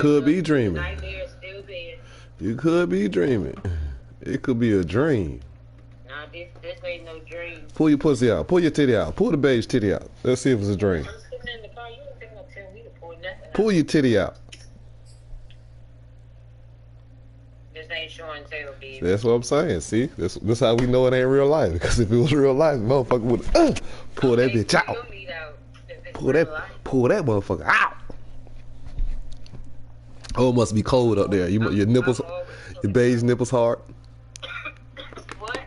could be dreaming. Nightmare still there. You could be dreaming. It could be a dream. Nah, this ain't no dream. Pull your pussy out. Pull your titty out. Pull the beige titty out. Let's see if it's a dream. I'm sitting in the car. You don't think I'm telling me to pull nothing out. Pull your titty out. This ain't Sean Taylor, baby. That's what I'm saying. See, this how we know it ain't real life. Because if it was real life, the motherfucker would pull that bitch out. Pull that motherfucker out. Oh, it must be cold up there. Your nipples, your beige nipples hard. What?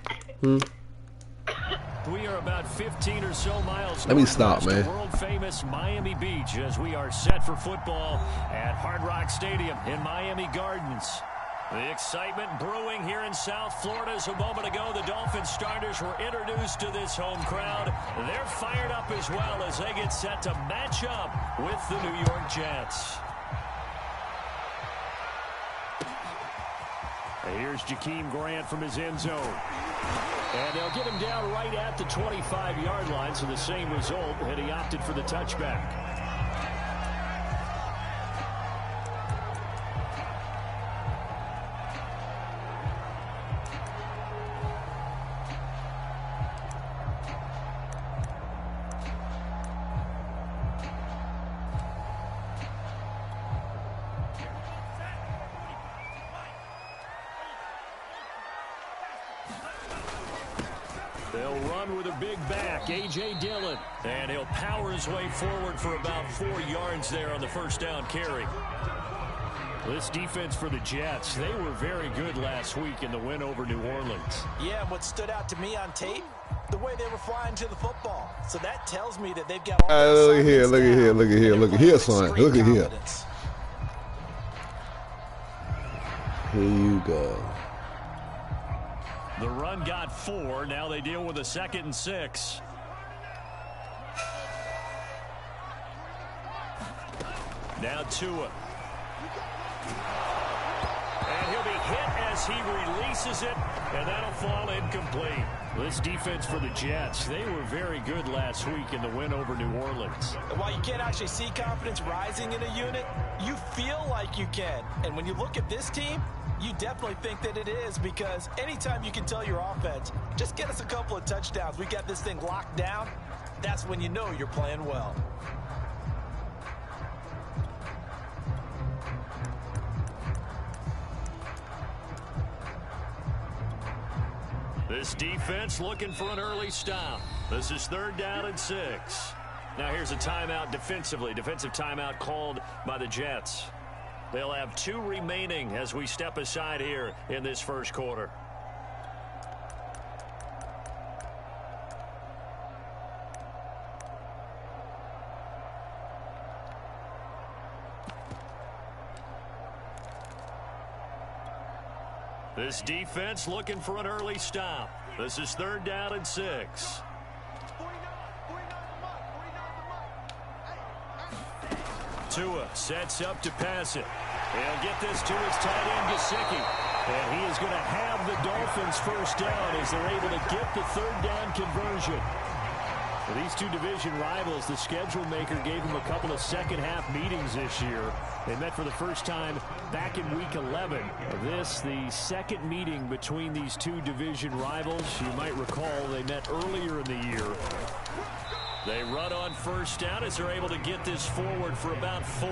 We are about 15 or so miles. Let me stop, man. World famous Miami Beach as we are set for football at Hard Rock Stadium in Miami Gardens. The excitement brewing here in South Florida. As a moment ago, the Dolphins starters were introduced to this home crowd. They're fired up as well as they get set to match up with the New York Jets. Here's Jakeem Grant from his end zone. And they'll get him down right at the 25-yard line, so the same result, and he opted for the touchback. They'll run with a big back, A.J. Dillon. And he'll power his way forward for about 4 yards there on the first down carry. This defense for the Jets, they were very good last week in the win over New Orleans. Yeah, and what stood out to me on tape, the way they were flying to the football. So that tells me that they've got all the look at here, look at here, look at here, look at here, son. Look at here. Here you go. The run got 4. Now they deal with a 2nd and 6. Now Tua. And he'll be hit as he releases it, and that'll fall incomplete. This defense for the Jets, they were very good last week in the win over New Orleans. And while you can't actually see confidence rising in a unit, you feel like you can. And when you look at this team, you definitely think that it is, because anytime you can tell your offense, just get us a couple of touchdowns, we got this thing locked down, that's when you know you're playing well. This defense looking for an early stop. This is 3rd down and 6. Now here's a timeout defensively. Defensive timeout called by the Jets. They'll have 2 remaining as we step aside here in this first quarter. This defense looking for an early stop. This is 3rd down and 6. Tua sets up to pass it. He'll get this to his tight end, Gesicki. And he is going to have the Dolphins first down as they're able to get the 3rd down conversion. For these two division rivals, the schedule maker gave them a couple of second-half meetings this year. They met for the first time back in Week 11. This, the second meeting between these two division rivals. You might recall they met earlier in the year. They run on first down as they're able to get this forward for about 4.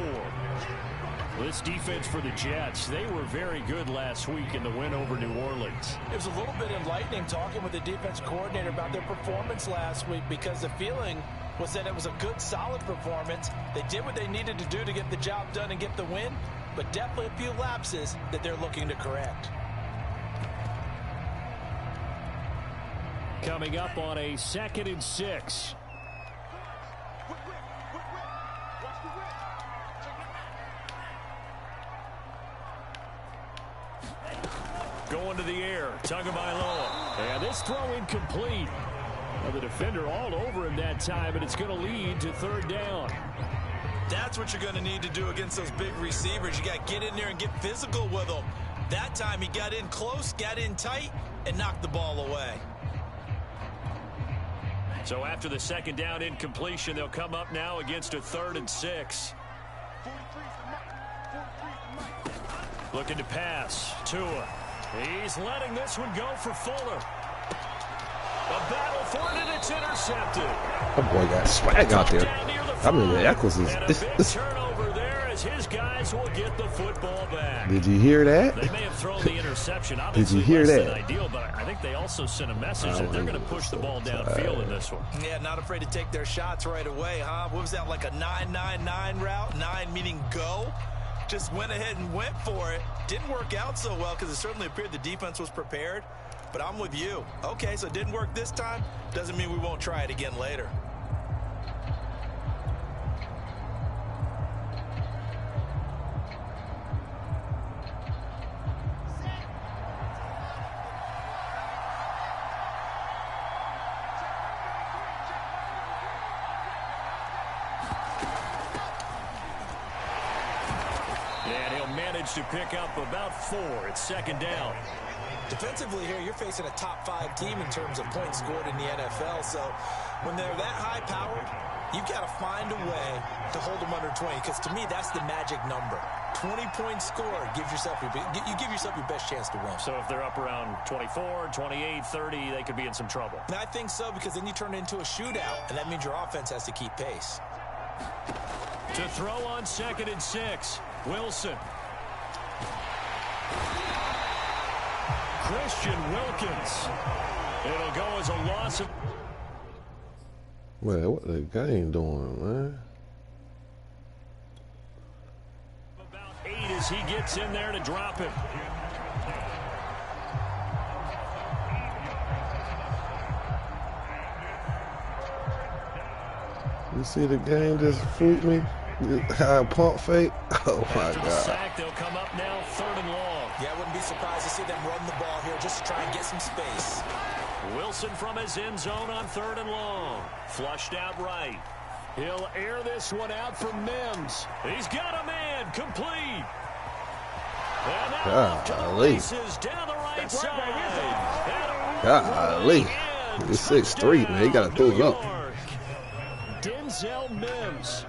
This defense for the Jets, they were very good last week in the win over New Orleans. It was a little bit enlightening talking with the defense coordinator about their performance last week, because the feeling was that it was a good, solid performance. They did what they needed to do to get the job done and get the win, but definitely a few lapses that they're looking to correct. Coming up on a 2nd and 6. Going to the air, Tagovailoa. And this throw incomplete. Well, the defender all over him that time, and it's going to lead to 3rd down. That's what you're going to need to do against those big receivers. You got to get in there and get physical with them. That time he got in close, got in tight, and knocked the ball away. So after the 2nd down incompletion, they'll come up now against a 3rd and 6. Looking to pass. Tua. He's letting this one go for Fuller. A battle for it, and it's intercepted. That boy got swag out there. I mean, the Eccles is. Turnover there as his guys will get the football back. Did you hear that? They may have thrown the interception. Did you hear that? Ideal, but I think they also sent a message that they're going to push the ball downfield in this one. Yeah, not afraid to take their shots right away, huh? What was that, like a 9-9-9 route? 9 meaning go? Just went ahead and went for it. Didn't work out so well because it certainly appeared the defense was prepared. But I'm with you. Okay, so it didn't work this time. Doesn't mean we won't try it again later. And he'll manage to pick up about 4. It's second down. Defensively here, you're facing a top-5 team in terms of points scored in the NFL. So when they're that high-powered, you've got to find a way to hold them under 20. Because to me, that's the magic number. 20 points scored gives yourself you give yourself your best chance to win. So if they're up around 24, 28, 30, they could be in some trouble. And I think so, because then you turn it into a shootout, and that means your offense has to keep pace. To throw on 2nd and 6, Wilson. Christian Wilkins. It'll go as a loss of... Man, what the game doing, man? About 8 as he gets in there to drop him. You see the game just freaked me? How I pump fake? Oh, my After the God. sack, they'll come up now 3rd and long. Yeah, I wouldn't be surprised to see them run the ball here just to try and get some space. Wilson from his end zone on 3rd and long. Flushed out right. He'll air this one out for Mims. He's got a man. Complete. And now off to the races down the right side. Golly. He's 6'3", man. He got to throw it up. Denzel Mims.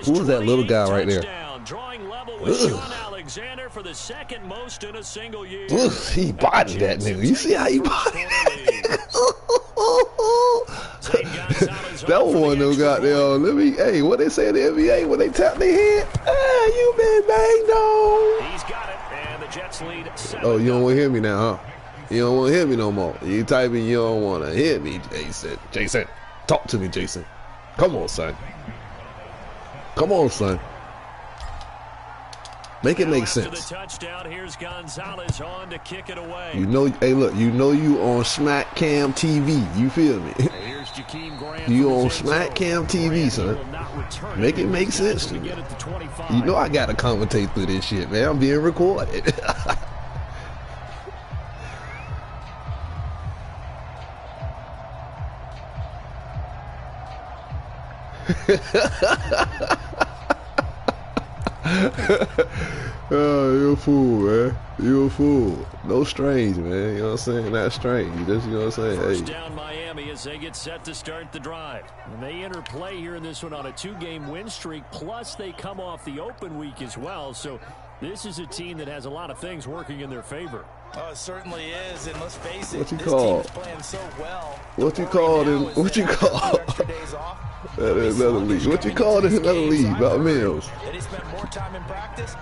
Who was that little guy right there? Drawing level with Sean Alexander for the 2nd most in a single year. Ugh, he bodied that nigga. You see how he bodied that? That one though got there. Let me. Hey, what they say in the NBA when they tap their head? Ah, you been banged on. He's got it, and the Jets lead 7. Oh, you don't want to hear me now, huh? You don't want to hear me no more. You typing, you don't want to hear me, Jason. Jason, talk to me, Jason. Come on, son. Come on, son. Make it make sense. The touchdown, here's Gonzalez on to kick it away. You know, hey, look, you know you on Smack Cam TV. You feel me? Here's Jakeem Grant. You on Smack Cam TV, son. Make it make sense to me. You know I got to commentate through this shit, man. I'm being recorded. Oh, you're a fool, man. You're a fool. No strange, man. You know what I'm saying? Not strange. You just, you know what I'm saying? First hey. down Miami as they get set to start the drive. And they enter play here in this one on a 2-game win streak, plus they come off the open week as well. So this is a team that has a lot of things working in their favor. Oh, it certainly is, and let's face it, What you this call? team's playing so well. What you call them? What you call? That is another league. What you call this another league about Mills? That he spent more time in practice.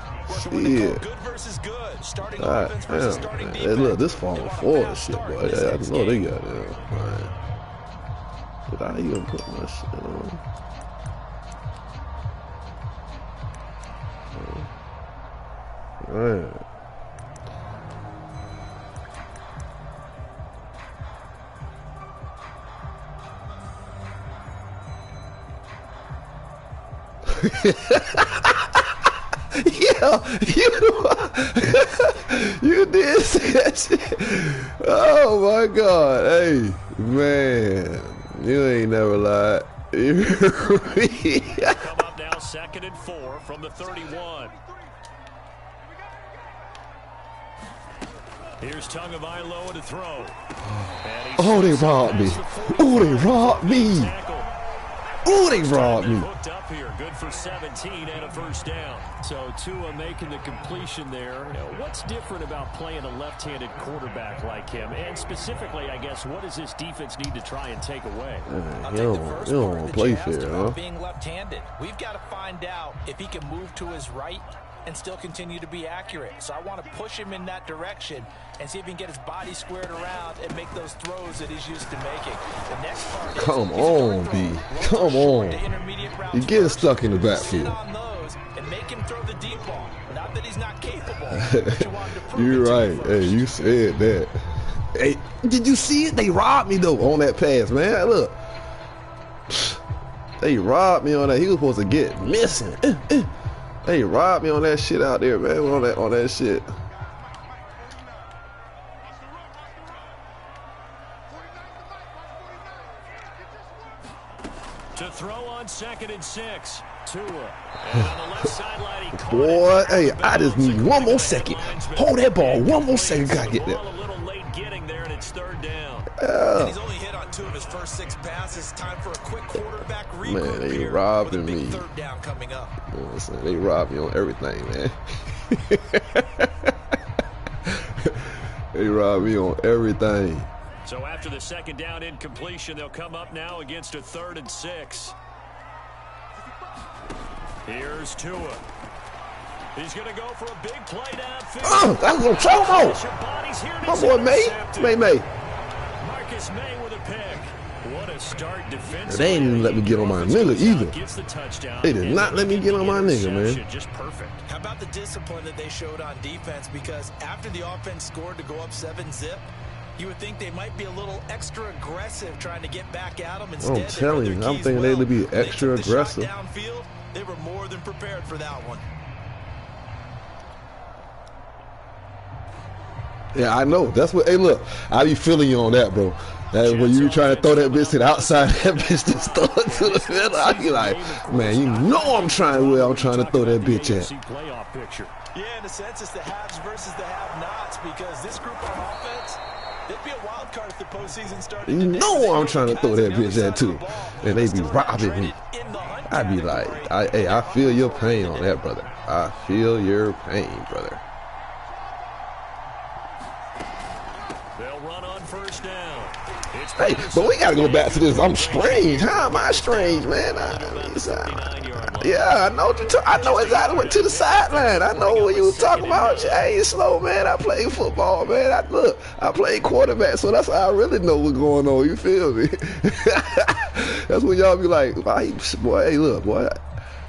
Yeah. Good versus good. Starting All right, offense versus starting damn. Hey, defense. look, this falling forward shit, boy. Yeah, I know they got it. Man. Did I even put my shit on? Man. Yeah, you did say that shit. Oh my God, hey man, you ain't never lied. Come up now, 2nd and 4 from the 31. Here's Tagovailoa to throw. Oh, they robbed me. Oh, they robbed me. Ooh, they robbed me. Hooked up here, good for 17 and a first down. So Tua making the completion there. What's different about playing a left-handed quarterback like him? And specifically, I guess, what does this defense need to try and take away? I'll take the first part of the play draft fair, about huh? being left-handed. We've got to find out if he can move to his right and still continue to be accurate. So I want to push him in that direction and see if he can get his body squared around and make those throws that he's used to making. The next part is, Come on, B. Come on. You're getting stuck in the backfield. on those and make him throw the deep ball. Not that he's not capable, but you want him to prove You're it to right. you first. Hey, you said that. Hey, did you see it? They robbed me though on that pass, man. Look, they robbed me on that. He was supposed to get missing. They robbed me on that shit out there, man. On that shit. To throw on 2nd and 6. Tua. And on the left sideline, he caught Boy, it. hey, I just need one more second. Hold that ball. One more second. Gotta get that. Ball a little late getting there, and it's 3rd down. And he's only hit on 2 of his first 6 passes. Time for a quick quarterback regroup. Man, they here robbing with a big me. 3rd down coming up. You know what I'm saying? They robbed me on everything, man. They robbed me on everything. So after the 2nd down incompletion, they'll come up now against a 3rd and 6. Here's Tua. He's going to go for a big play downfield. That's a chomo. My boy May. Marcus May with a pick. What a start defensively. They ain't even let me get on my nigga either. Gets the touchdown. They did not let me get on my nigga, man. Just perfect. How about the discipline that they showed on defense? Because after the offense scored to go up 7-zip, you would think they might be a little extra aggressive trying to get back at them. Instead, I'm telling you, I'm thinking they'd be extra aggressive. Downfield, they were more than prepared for that one. Yeah, I know. That's what. Hey, look, I be feeling you on that, bro. That when you trying to throw that bitch to the outside, that bitch just throw it to the middle. I be like, man, you know I'm trying where I'm trying to throw that bitch at. Playoff picture. Yeah, in a sense, it's the haves versus the have-nots because this group on offense, they'd be a wild card if the postseason started. You know I'm trying to throw that bitch at too, and they be robbing me. I be like, hey, I feel your pain on that, brother. I feel your pain, brother. They'll run on 1st down. Hey, but we gotta go back to this. I'm strange. How am I strange, man? Yeah, I know. I know exactly what to the sideline. I know what you was talking about. Hey, it's slow, man. I play football, man. I play quarterback, so that's how I really know what's going on. You feel me? That's when y'all be like, boy, hey, look, boy,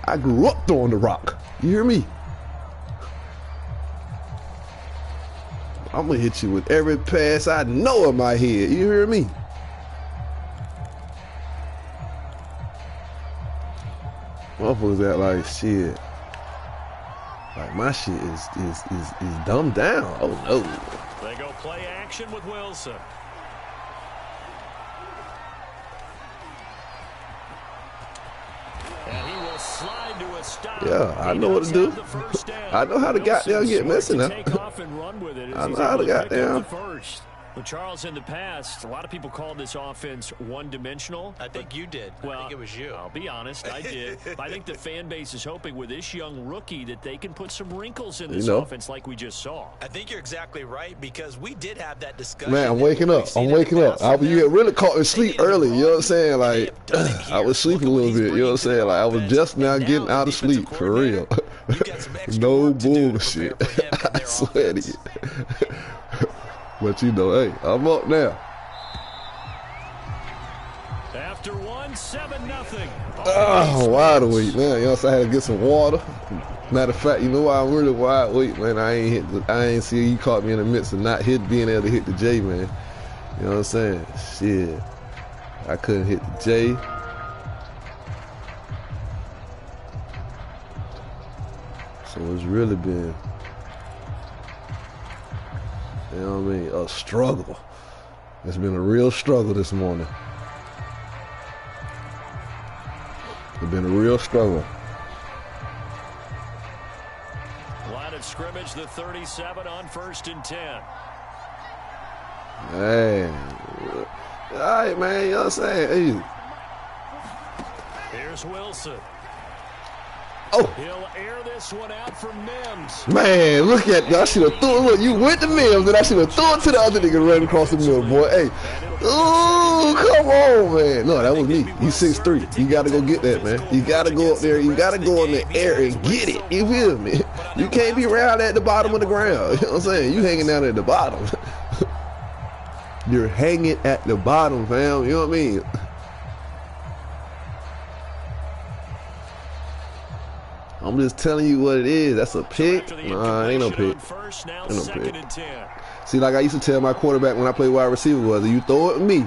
I grew up throwing the rock. You hear me? I'm gonna hit you with every pass I know in my head. You hear me? Motherfuckers act like shit. Like my shit is dumbed down. Oh no. They go play action with Wilson. And he will slide to a stop. Yeah, I know what to do. I know how to goddamn get missing now. I know how to goddamn. Well, Charles, in the past, a lot of people called this offense one-dimensional. I think you did. Well, I think it was you. I'll be honest, I did. But I think the fan base is hoping with this young rookie that they can put some wrinkles in this offense like we just saw. I think you're exactly right because we did have that discussion. Man, I'm waking up. You get really caught in sleep early. You know what I'm saying? Like, I was sleeping a little bit. You know what I'm saying? Like, I was just now getting out of sleep for real. No bullshit. I swear to you. But you know, hey, I'm up now. After 7-0. Oh, wide awake, man. You know, so I had to get some water. Matter of fact, you know why I'm really wide awake, man? I ain't see you caught me in the midst of not being able to hit the J, man. You know what I'm saying? Shit. I couldn't hit the J. So it's really been, you know what I mean, a struggle. It's been a real struggle this morning. It's been a real struggle. Line of scrimmage, the 37 on 1st and 10. Man. All right, man, you know what I'm saying? Hey. Here's Wilson. Oh. He'll air this one out for Mims. Man, look at that. I should have threw it. Look, you went to Mims, and I should have threw it to the other nigga running across the middle, boy. Hey. Ooh, come on, man. No, that was me. He's 6'3". You got to go get that, man. You got to go up there. You got to go in the air and get it. You feel me? You can't be around at the bottom of the ground. You know what I'm saying? You hanging down at the bottom. You're hanging at the bottom, fam. You know what I mean? I'm just telling you what it is. That's a pick. Nah, ain't no pick. Ain't no pick. See, like I used to tell my quarterback when I played wide receiver was, if you throw it at me,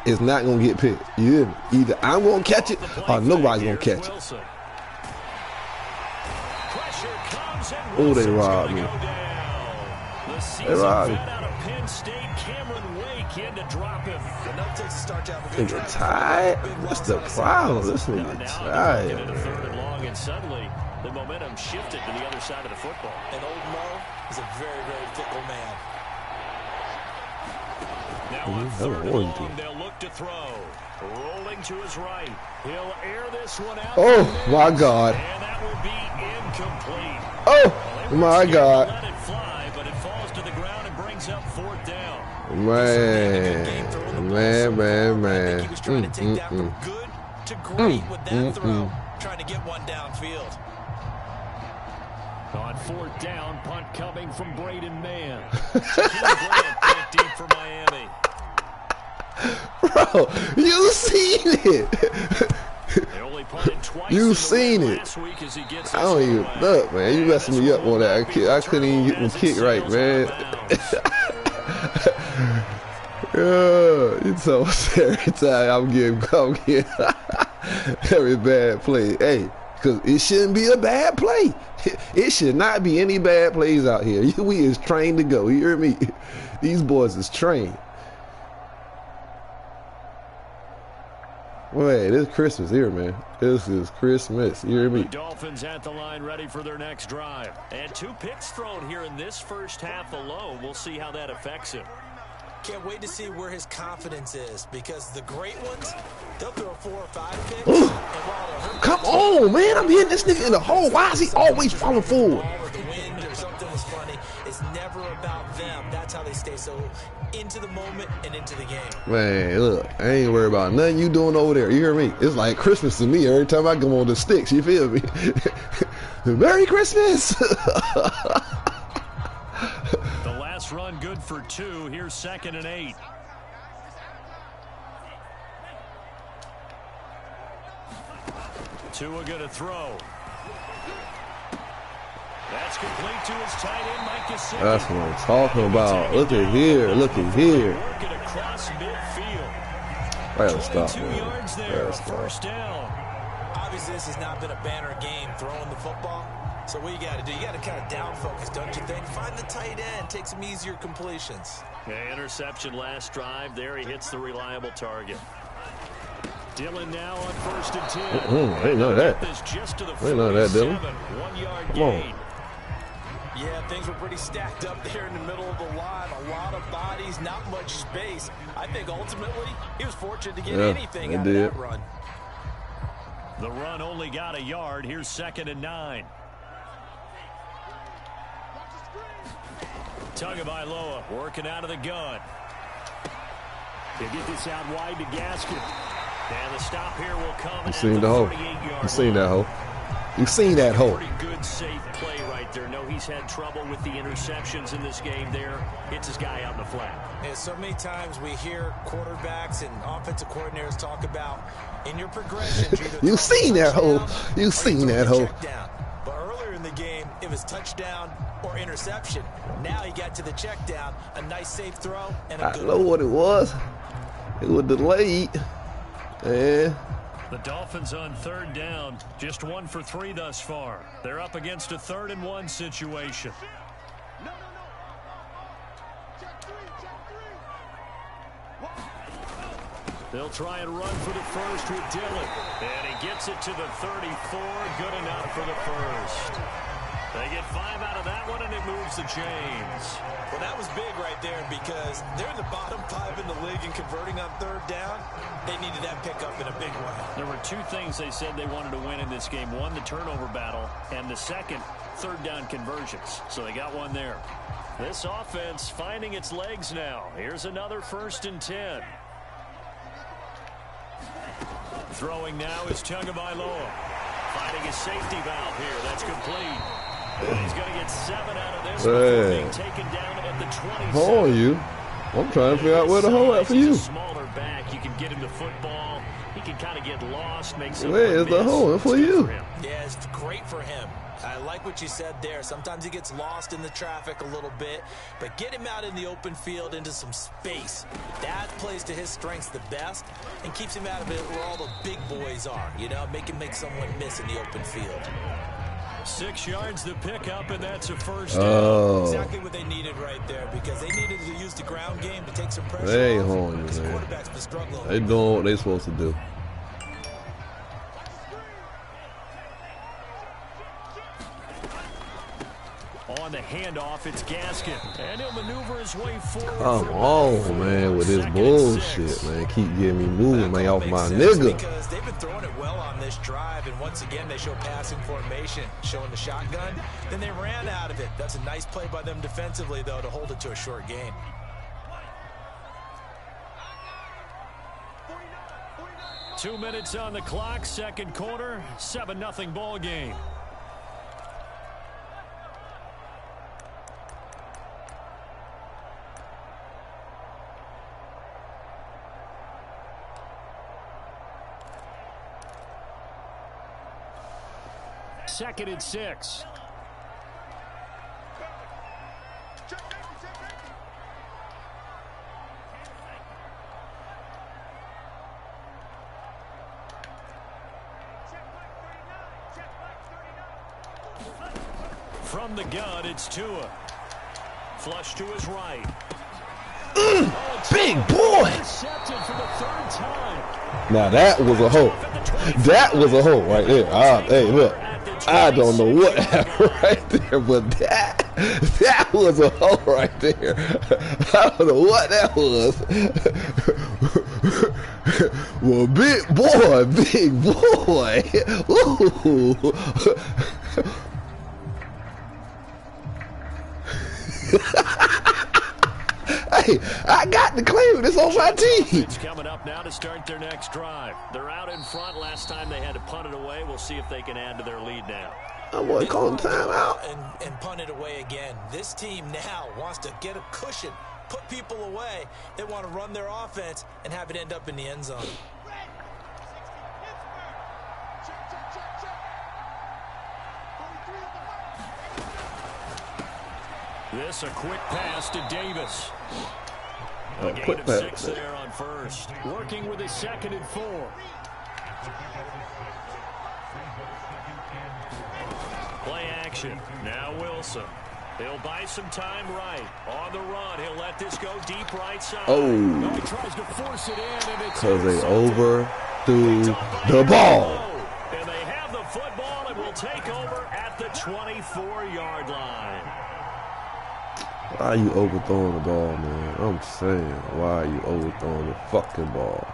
it's not going to get picked. You hear me? Either I'm going to catch it or nobody's going to catch it. Oh, they robbed me. They robbed me. Nigga tired? What's the problem? This nigga tired. Suddenly, the momentum shifted to the other side of the football. And old Mo is a very, very fickle man. Now on third and long, they'll look to throw. Rolling to his right. He'll air this one out. Oh, my God. And that will be incomplete. Oh, my God. Let it fly, but it falls to the ground and brings up fourth down. Man. I think he was trying to take that from good to great with that throw. Trying to get one downfield. On fourth down, punt coming from Braden Mann. Bryant deep for Miami. Bro, you seen it. They only punted twice. You seen it. I don't even look, man. You messing me up on that. I couldn't even get my kick right, man. You so every time I'm getting every bad play. Hey, because it shouldn't be a bad play. It should not be any bad plays out here. We is trained to go. You hear me? These boys is trained. Wait, this is Christmas here, man. This is Christmas. You hear me? The Dolphins at the line ready for their next drive. And 2 picks thrown here in this first half alone. We'll see how that affects him. Can't wait to see where his confidence is, because the great ones, they'll throw 4 or 5 picks. Come on, man. I'm hitting this nigga in the hole. Why is he always falling forward? Or the wind or something was funny. It's never about them. That's how they stay so into the moment and into the game. Man, look, I ain't worried about nothing you doing over there. You hear me? It's like Christmas to me every time I come on the sticks. You feel me? Merry Christmas. Run good for 2. Here's 2nd and 8. Tua gonna throw. That's complete to his tight end, Mike Gesicki. That's what I'm talking about. Look at here. Look at here. Working across midfield. I gotta stop, 22 man. yards there, first down. Obviously, this has not been a banner game throwing the football. So what you got to do, you got to kind of down focus, don't you think? Find the tight end, take some easier completions. Yeah, interception last drive. There he hits the reliable target. Dylan now on 1st and 10. I didn't know that. This just to the I didn't know that, Dylan. 1-yard Come on. gain. Yeah, things were pretty stacked up there in the middle of the line. A lot of bodies, not much space. I think ultimately he was fortunate to get anything out of that run. The run only got a yard. Here's 2nd and 9. Tagovailoa working out of the gun. They get this out wide to Gaskin. And the stop here will come. You seen the hole. You seen that hole. You seen that hole. Pretty good, safe play right there. No, he's had trouble with the interceptions in this game there. Hits his guy out in the flat. And so many times we hear quarterbacks and offensive coordinators talk about in your progression. You seen that hole. You seen that hole. But earlier in the game, it was touchdown or interception. Now he got to the check down, a nice safe throw, and a good I know what it was. It was delayed. Yeah. The Dolphins on 3rd down, just 1 for 3 thus far. They're up against a 3rd and 1 situation. They'll try and run for the first with Dylan. And he gets it to the 34. Good enough for the first. They get 5 out of that one, and it moves moves the chains. Well, that was big right there because they're in the bottom 5 in the league in converting on third down. They needed that pickup in a big way. There were 2 things they said they wanted to win in this game. One, the turnover battle, and the second, third down conversions. So they got one there. This offense finding its legs now. Here's another 1st and 10. Throwing now is Tagovailoa. Finding his safety valve here. That's complete. And he's going to get 7 out of this before being taken down at the 27. How are you? I'm trying to figure out where the hole at for you. He's a smaller back. You can get him the football. He can kind of get lost. Make some Where is the hole for you? Yeah, it's great for him. I like what you said there. Sometimes he gets lost in the traffic a little bit, but get him out in the open field into some space. That plays to his strengths the best and keeps him out of it where all the big boys are. You know, make him make someone miss in the open field. 6 yards the pickup, and that's a 1st down. Exactly what they needed right there because they needed to use the ground game to take some pressure They off home, because the man. quarterback's been struggling. They doing what they supposed to do. On the handoff, it's Gaskin. And he'll maneuver his way forward. Come on, man, with this bullshit, man. Keep getting me moving, man, off my nigga. Because they've been throwing it well on this drive, and once again, they show passing formation, showing the shotgun. Then they ran out of it. That's a nice play by them defensively, though, to hold it to a short gain. Two minutes on the clock, second quarter, 7-0 ball game. Second and 6. From the gun, it's Tua. Flush to his right. Big boy. Intercepted for the 3rd time. Now that was a hole. That was a hole right there. Hey, look. I don't know what happened right there, but that was a hole right there. I don't know what that was. Well, big boy. Ooh. Hey, I got the claim. It's on my team. It's coming up now to start their next drive. They're out in front. Last time they had to punt it away. We'll see if they can add to their lead now. I want to call him timeout. And punt it away again. This team now wants to get a cushion, put people away. They want to run their offense and have it end up in the end zone. This a quick pass to Davis. A gain quick of pass. 6 there on first. Working with his 2nd and 4. Play action. Now Wilson. He'll buy some time right. On the run, he'll let this go deep right side. Oh. No, he tries to force it in, and it's Because they intercepted. overthrew the ball. And they have the football and will take over at the 24-yard line. Why are you overthrowing the ball, man? I'm saying, why are you overthrowing the fucking ball?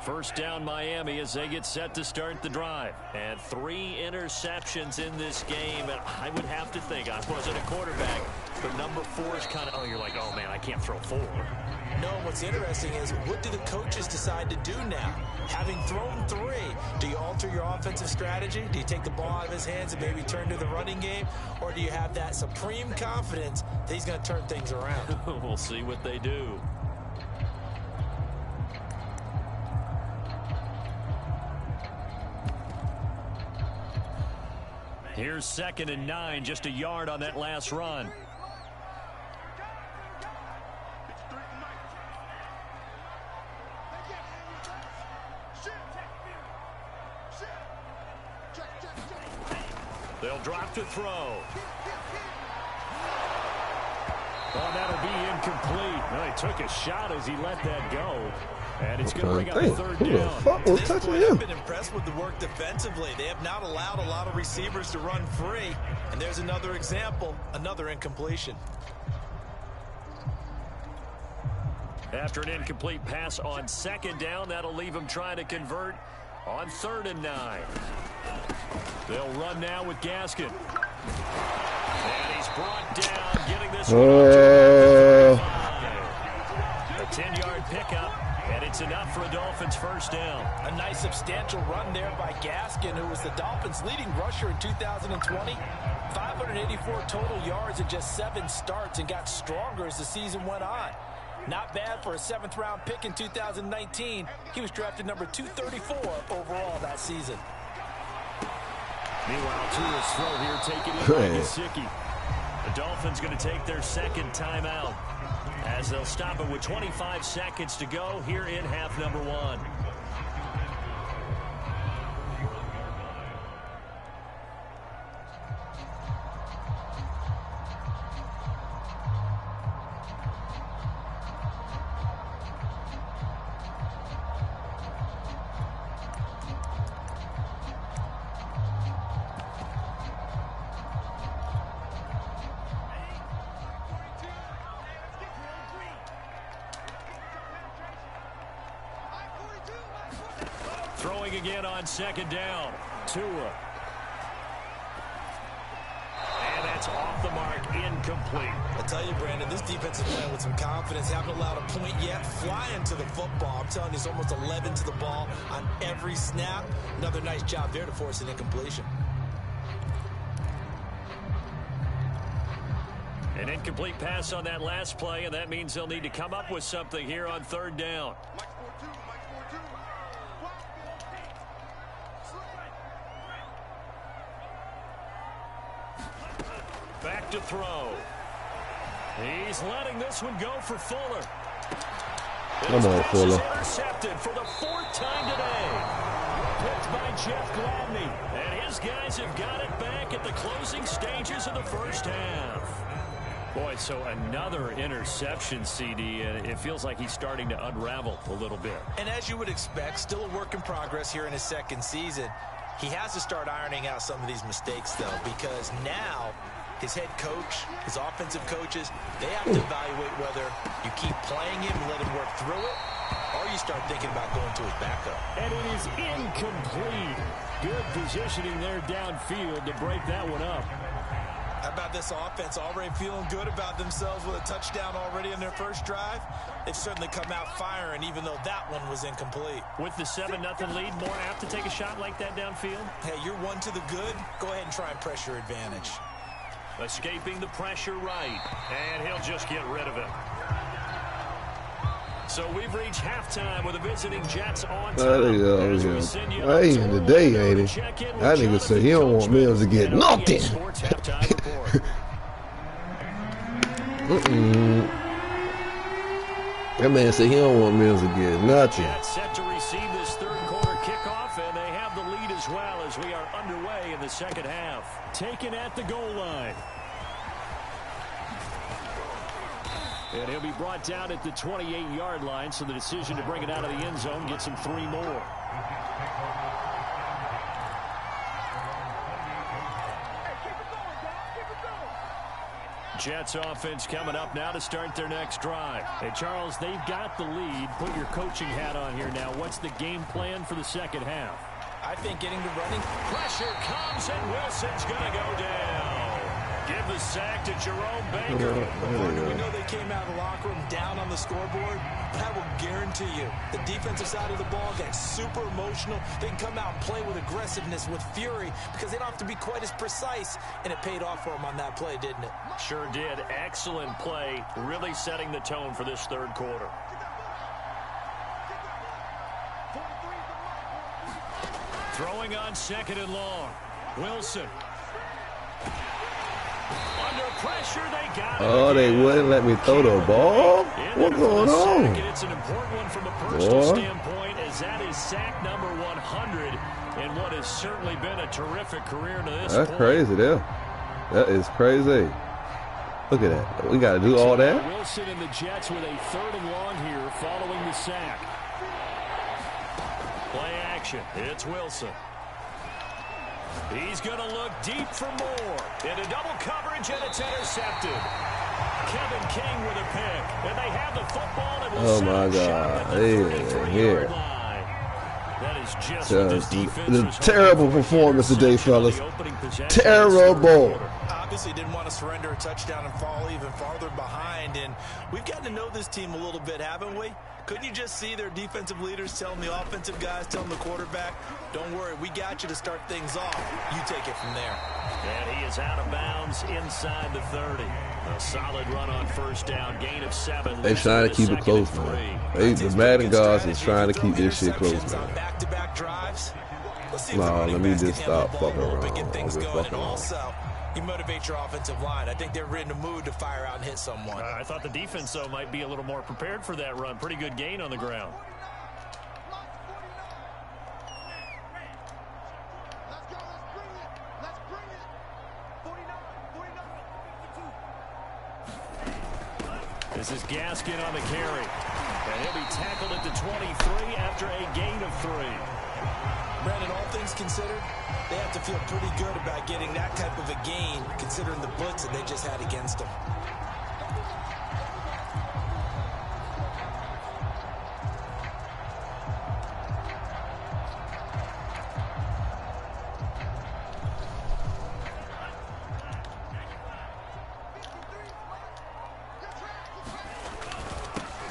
First down Miami as they get set to start the drive. And 3 interceptions in this game. And I would have to think, I wasn't a quarterback, but number 4 is kind of, oh, you're like, oh, man, I can't throw 4. No, what's interesting is what do the coaches decide to do now? Having thrown 3, do you alter your offensive strategy? Do you take the ball out of his hands and maybe turn to the running game? Or do you have that supreme confidence that he's going to turn things around? We'll see what they do. Here's 2nd and 9, just a yard on that last run. They'll drop to throw. Oh, that'll be incomplete. Well, he took a shot as he let that go. And it's going to bring up a third Who the down. fuck was touching him? I've been impressed with the work defensively. They have not allowed a lot of receivers to run free. And there's another example, another incompletion. After an incomplete pass on second down, that'll leave him trying to convert on 3rd and 9. They'll run now with Gaskin. And he's brought down, getting this one a 10-yard pickup, and it's enough for a Dolphins first down. A nice substantial run there by Gaskin, who was the Dolphins' leading rusher in 2020. 584 total yards in just 7 starts and got stronger as the season went on. Not bad for a 7th-round pick in 2019. He was drafted number 234 overall that season. Meanwhile, Tua's throw here taken in by Gesicki. The Dolphins going to take their second timeout as they'll stop it with 25 seconds to go here in half number 1. Throwing again on second down. Tua. And that's off the mark, incomplete. I tell you, Brandon, this defense is playing with some confidence. Haven't allowed a point yet. Flying to the football. I'm telling you, it's almost 11 to the ball on every snap. Another nice job there to force an incompletion. An incomplete pass on that last play, and that means they'll need to come up with something here on 3rd down. Back to throw. He's letting this one go for Fuller. Come on, Fuller. Intercepted for the 4th time today. Picked by Jeff Gladney. And his guys have got it back at the closing stages of the first half. Boy, so another interception, CD, and it feels like he's starting to unravel a little bit. And as you would expect, still a work in progress here in his 2nd season. He has to start ironing out some of these mistakes, though, because now his head coach, his offensive coaches, they have to evaluate whether you keep playing him and let him work through it, or you start thinking about going to his backup. And it is incomplete. Good positioning there downfield to break that one up. How about this offense already feeling good about themselves with a touchdown already in their first drive? They've certainly come out firing, even though that one was incomplete. With the 7-0 lead, more apt to take a shot like that downfield? Hey, you're one to the good. Go ahead and try and pressure advantage. Escaping the pressure right, and he'll just get rid of it. So we've reached halftime with the visiting Jets on top. Hey, today, ain't he? That nigga said he don't want Mills to get nothing. That man said he don't want Mills to get nothing. Jets set to receive this 3rd quarter kickoff, and they have the lead as well as we are underway in the 2nd half. Taken at the goal line. And he'll be brought down at the 28-yard line, so the decision to bring it out of the end zone gets him 3 more. Jets offense coming up now to start their next drive. Hey, Charles, they've got the lead. Put your coaching hat on here now. What's the game plan for the 2nd half? I think getting to running. Pressure comes, and Wilson's going to go down. Give the sack to Jerome Baker. We know they came out of the locker room down on the scoreboard. But I will guarantee you, the defensive side of the ball gets super emotional. They can come out and play with aggressiveness, with fury, because they don't have to be quite as precise. And it paid off for them on that play, didn't it? Sure did. Excellent play, really setting the tone for this 3rd quarter. Throwing on 2nd and long. Wilson. Under pressure, they got it. Oh, they wouldn't let me throw the ball? What's going on? It's an important one from a personal standpoint, as that is sack number 100 in what has certainly been a terrific career to this point. That's crazy there. That is crazy. Look at that. We got to do all that? Wilson and the Jets with a 3rd and long here following the sack. action. It's Wilson. He's going to look deep for more. Into double coverage, and it's intercepted. Kevin King with a pick. And they have the football. And Oh, my God. Here. That is just what this defense was terrible performance today, fellas. Terrible. Obviously didn't want to surrender a touchdown and fall even farther behind. And we've gotten to know this team a little bit, haven't we? Couldn't you just see their defensive leaders telling the offensive guys, telling the quarterback, don't worry, we got you to start things off. You take it from there. And he is out of bounds inside the 30. A solid run on first down, gain of 7. They trying to keep it close, man. The Madden guys is trying to keep this shit close, man. Back-to-back drives. No, let me just stop fucking around. You motivate your offensive line. I think they're in the mood to fire out and hit someone. I thought the defense, though, might be a little more prepared for that run. Pretty good gain on the ground. This is Gaskin on the carry. And he'll be tackled at the 23 after a gain of 3. Brandon, all things considered, they have to feel pretty good about getting that type of a gain, considering the blitz that they just had against them.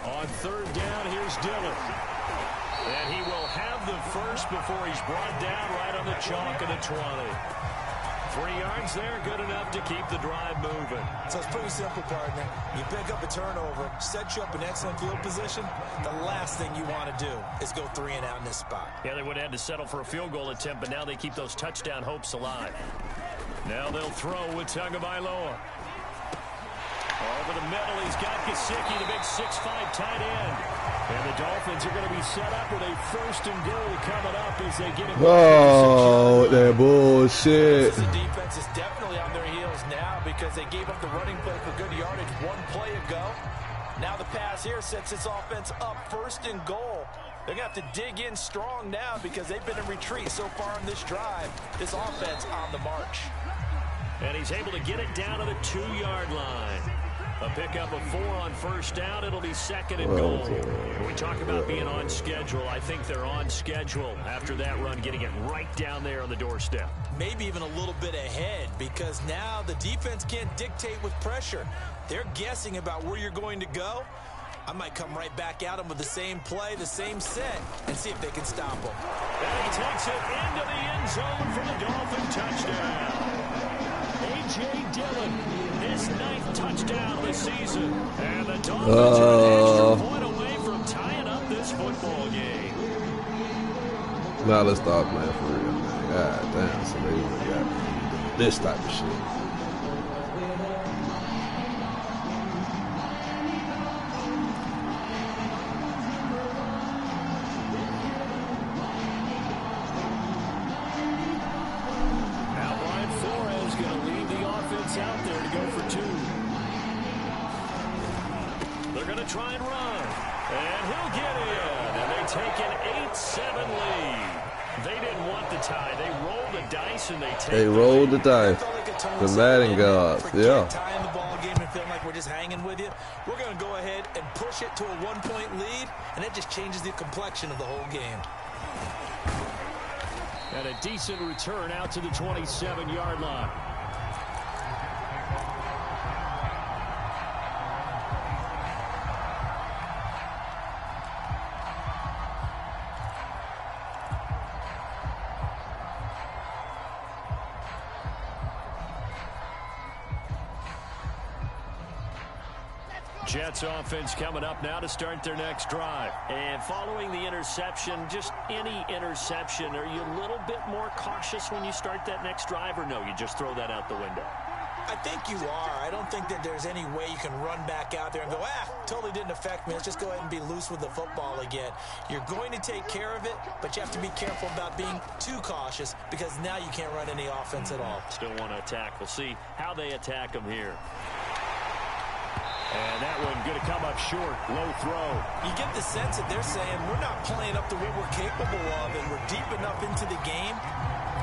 On third down, here's Dillon. And he will have the first before he's brought down right on the chalk of the 20. 3 yards there, good enough to keep the drive moving. So it's pretty simple, partner. You pick up a turnover, set you up in excellent field position. The last thing you want to do is go 3 and out in this spot. Yeah, they would have had to settle for a field goal attempt, but now they keep those touchdown hopes alive. Now they'll throw with Tagovailoa. Over the middle, he's got Gesicki, the big 6'5" tight end. And the Dolphins are going to be set up with a first and goal coming up as they get it. Oh, that bullshit. The defense is definitely on their heels now because they gave up the running play for good yardage 1 play ago. Now the pass here sets this offense up first and goal. They're going to have to dig in strong now because they've been in retreat so far in this drive. This offense on the march. And he's able to get it down to the 2-yard line. A pickup of 4 on first down. It'll be second and goal. When we talk about being on schedule, I think they're on schedule after that run, getting it right down there on the doorstep. Maybe even a little bit ahead because now the defense can't dictate with pressure. They're guessing about where you're going to go. I might come right back at them with the same play, the same set, and see if they can stop them. And he takes it into the end zone for the Dolphin touchdown. A.J. Dillon, his 9th touchdown of the season. And the Dolphins are an extra point away from tying up this football game. Now let's start playing for real, man. God damn, so they even got this type of shit. Out there to go for 2. They're going to try and run. And he'll get in. And they take an 8-7 lead. They didn't want the tie. They rolled the dice and they rolled the dice. The Madden gods, yeah. Tying the ball game and feeling like we're just hanging with you. We're going to go ahead and push it to a 1-point lead, and it just changes the complexion of the whole game. And a decent return out to the 27-yard line. Jets offense coming up now to start their next drive. And following the interception, just any interception, are you a little bit more cautious when you start that next drive, or no, you just throw that out the window? I think you are. I don't think that there's any way you can run back out there and go, totally didn't affect me. Let's just go ahead and be loose with the football again. You're going to take care of it, but you have to be careful about being too cautious because now you can't run any offense at all. Still want to attack. We'll see how they attack them here. And that one going to come up short. Low throw. You get the sense that they're saying we're not playing up to what we're capable of, and we're deep enough into the game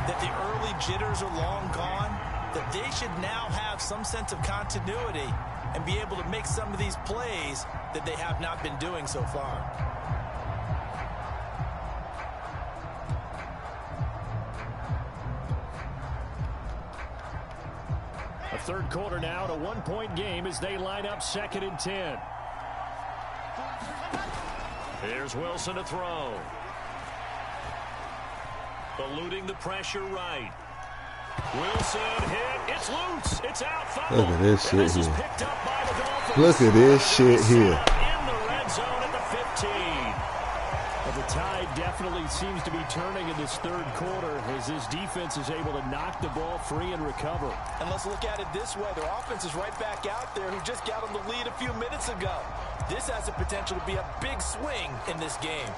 that the early jitters are long gone, that they should now have some sense of continuity and be able to make some of these plays that they have not been doing so far. A third quarter now, to 1-point game as they line up 2nd and 10. Here's Wilson to throw. Eluding the pressure right. Wilson hit. It's loose. It's out. Look at this shit this here. is picked up by the Dolphins. Look at this shit here. In the red zone at the 15. Well, the tide definitely seems to be turning in this third quarter as this defense is able to knock the ball free and recover. And let's look at it this way. Their offense is right back out there who just got on the lead a few minutes ago. This has the potential to be a big swing in this game.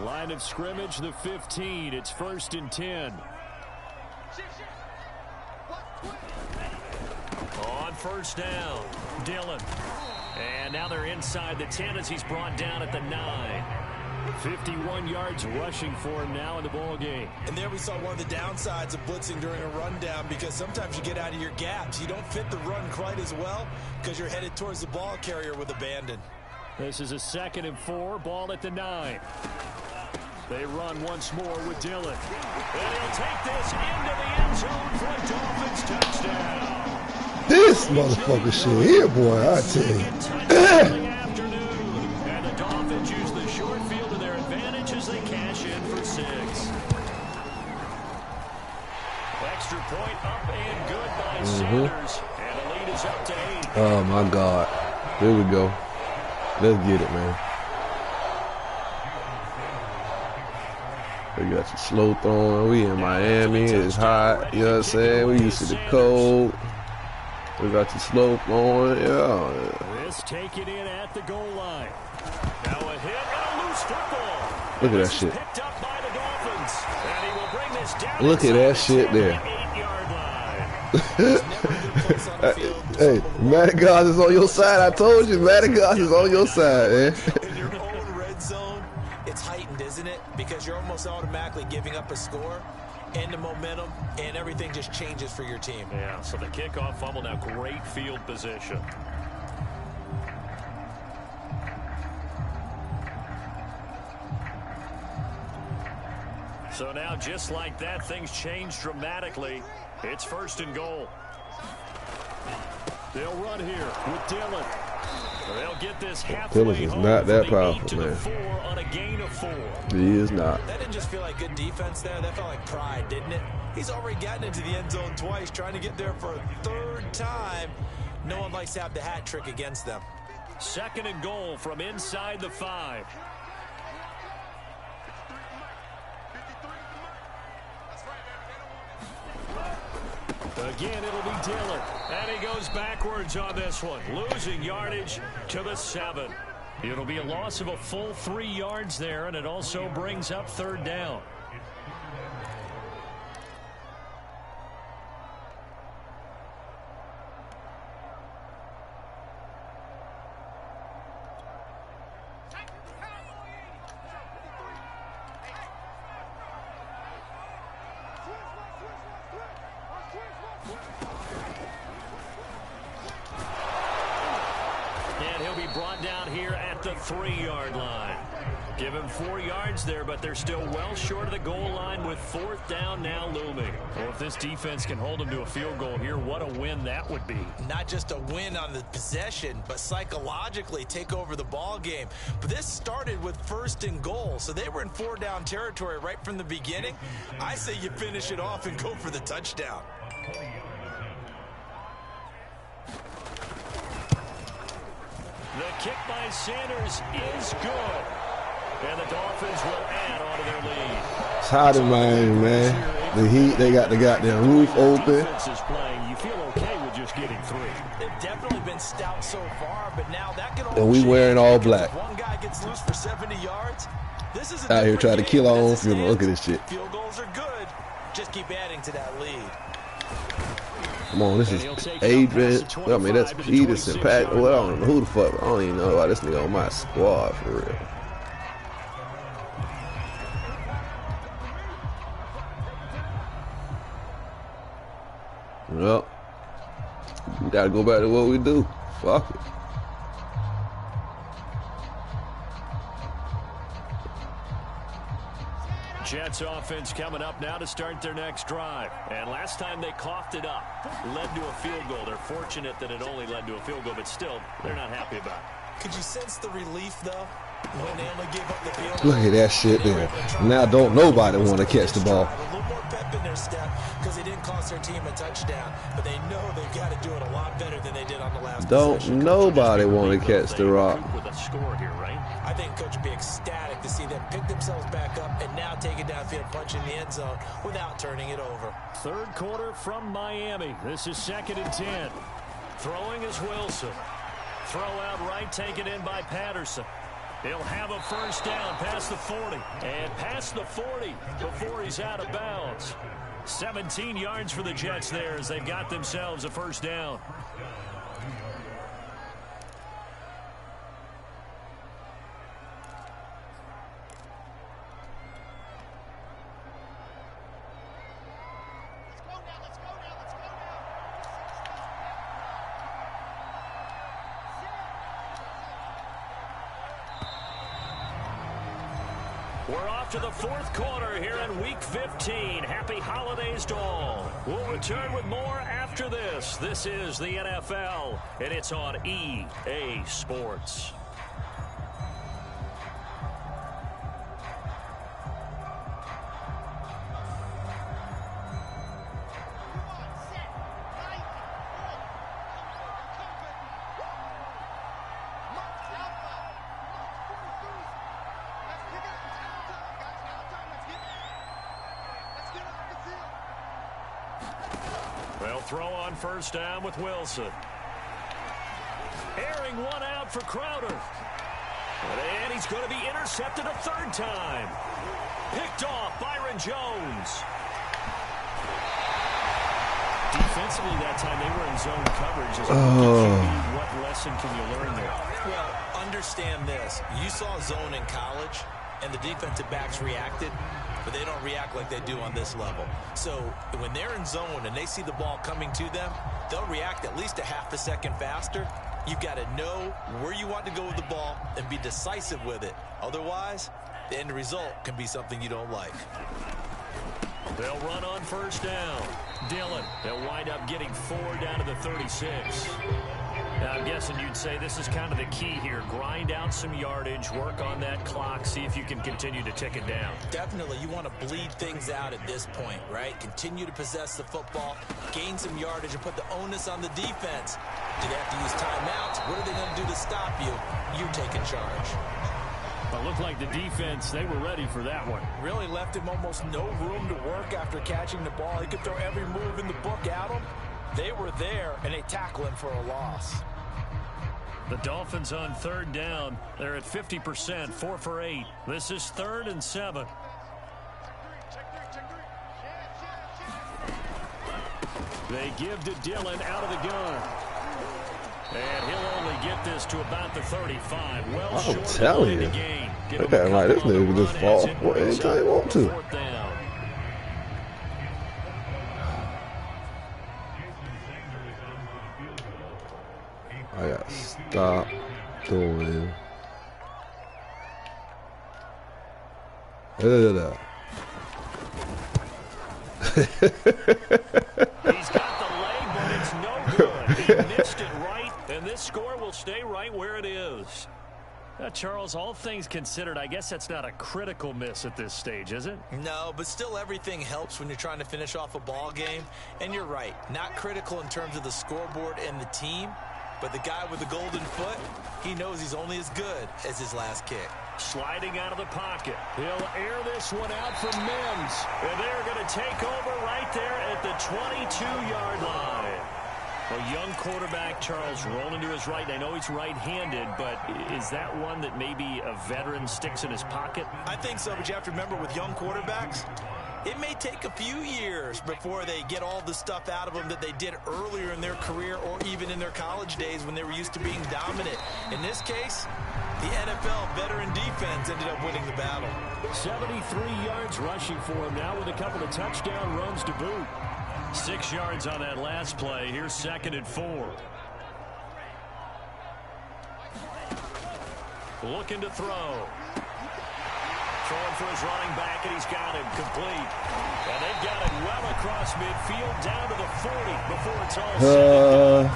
Line of scrimmage, the 15. It's 1st and 10. On first down, Dillon. And now they're inside the 10 as he's brought down at the 9. 51 yards rushing for him now in the ball game. And there we saw one of the downsides of blitzing during a rundown, because sometimes you get out of your gaps. You don't fit the run quite as well because you're headed towards the ball carrier with abandon. This is a 2nd and 4, ball at the 9. They run once more with Dillon. And he'll take this into the end zone for a Dolphins touchdown. This motherfucker shit here, boy, I tell you. And the Dolphins use the short field to their advantage as they cash in for 6. Extra point up and good by Sanders. And the lead is up to 8. Oh, my God. Here we go. Let's get it, man. We got some slow throwing. We in Miami. It's hot. You know what I'm saying? We used to the cold. We got the slow throwing. Yeah. This taken in at the goal line. Now a hit and a loose football. Look at that shit. Picked up by the Dolphins. And he will bring this down. Look at that shit there. 8-yard line. Hey, Madagascar is on your side. I told you, Madagascar is on your side, man. In your own red zone, it's heightened, isn't it? Because you're almost automatically giving up a score and the momentum, and everything just changes for your team. Yeah, so the kickoff fumble, now great field position. So now, just like that, things change dramatically. It's 1st and goal. They'll run here with Dillon. They'll get this halfway Dillon is home not that from the 8 powerful, to the man. 4 on a gain of 4. He is not. That didn't just feel like good defense there. That felt like pride, didn't it? He's already gotten into the end zone twice, trying to get there for a 3rd time. No one likes to have the hat trick against them. 2nd and goal from inside the 5. Again, it'll be Dillon. And he goes backwards on this one, losing yardage to the 7. It'll be a loss of a full 3 yards there, and it also brings up 3rd down. And he'll be brought down here at the 3-yard line. Give him 4 yards there, but they're still well short of the goal line with 4th down now looming. Well, if this defense can hold them to a field goal here, what a win that would be. Not just a win on the possession, but psychologically take over the ball game. But this started with 1st and goal, so they were in 4-down territory right from the beginning. I say you finish it off and go for the touchdown. The kick by Sanders is good. And the Dolphins will add on to their lead. It's hot in Miami, man. The heat, they got the goddamn roof open. Defense is playing. You feel okay with just getting 3. They've definitely been stout so far, but now that can And we wearing all black. One guy gets loose for 70 yards. This is Out here trying to kill our own funeral. Look at this shit. Field goals are good, just keep adding to that lead. Come on, this is Adrian. I mean, that's Peterson, Pat. Well, I don't know who the fuck. I don't even know about this nigga on my squad for real. Well, we gotta go back to what we do. Fuck it. Jets offense coming up now to start their next drive. And last time they coughed it up, led to a field goal. They're fortunate that it only led to a field goal, but still, they're not happy about it. Could you sense the relief, though, when they only gave up the field? Look at that shit there. Now don't nobody want to catch the ball. A little more pep in their step because they didn't cost their team a touchdown, but they know they've got to do it a lot better than they did on the last possession. Don't nobody want to catch the rock. With a score here, right? I think Coach would be ecstatic to see them pick themselves back up and now take it downfield, punch in the end zone without turning it over. Third quarter from Miami. This is 2nd and 10. Throwing is Wilson. Throw out right, taken in by Patterson. He'll have a first down past the 40. And past the 40 before he's out of bounds. 17 yards for the Jets there as they've got themselves a first down. We're off to the fourth quarter here in Week 15. Happy holidays to all. We'll return with more after this. This is the NFL, and it's on EA Sports. They'll throw on first down with Wilson. Airing one out for Crowder. And he's going to be intercepted a third time. Picked off Byron Jones. Defensively that time they were in zone coverage. What lesson can you learn there? Well, understand this. You saw zone in college, and the defensive backs reacted, but they don't react like they do on this level. So when they're in zone and they see the ball coming to them, they'll react at least a half a second faster. You've got to know where you want to go with the ball and be decisive with it. Otherwise, the end result can be something you don't like. They'll run on first down. Dillon, they'll wind up getting 4 down to the 36. Now, I'm guessing you'd say this is kind of the key here. Grind out some yardage, work on that clock, see if you can continue to tick it down. Definitely. You want to bleed things out at this point, right? Continue to possess the football, gain some yardage, and put the onus on the defense. Do they have to use timeouts? What are they going to do to stop you? You're taking charge. It looked like the defense, they were ready for that one. Really left him almost no room to work after catching the ball. He could throw every move in the book at him. They were there, and they tackle him for a loss. The Dolphins on third down. They're at 50%, 4 for 8. This is 3rd and 7. They give to Dillon out of the gun. And he'll only get this to about the 35. Well, I'm telling you. Okay, like this nigga can just fall anytime he want to. I gotta stop doing. He's got the leg, but it's no good. He missed it right, and this score will stay right where it is. Charles, all things considered, I guess that's not a critical miss at this stage, is it? No, but still everything helps when you're trying to finish off a ball game. And you're right, not critical in terms of the scoreboard and the team, but the guy with the golden foot, he knows he's only as good as his last kick. Sliding out of the pocket. He'll air this one out for Mims. And they're going to take over right there at the 22-yard line. A young quarterback, Charles, rolling to his right. I know he's right-handed, but is that one that maybe a veteran sticks in his pocket? I think so, but you have to remember with young quarterbacks, It may take a few years before they get all the stuff out of them that they did earlier in their career or even in their college days when they were used to being dominant. In this case, the NFL veteran defense ended up winning the battle. 73 yards rushing for him now with a couple of touchdown runs to boot. 6 yards on that last play. Here's 2nd and 4. Looking to throw. Throwing for his running back, and he's got him complete. And they've got it well across midfield down to the 40 before it's all said.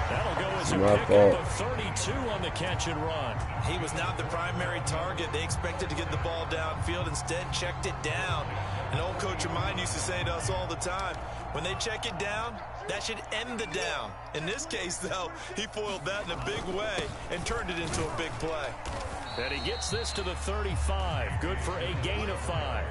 That'll go as a pickup of 32 on the catch and run. He was not the primary target. They expected to get the ball downfield. Instead, checked it down. An old coach of mine used to say to us all the time, when they check it down, that should end the down. In this case, though, he foiled that in a big way and turned it into a big play. And he gets this to the 35. Good for a gain of 5.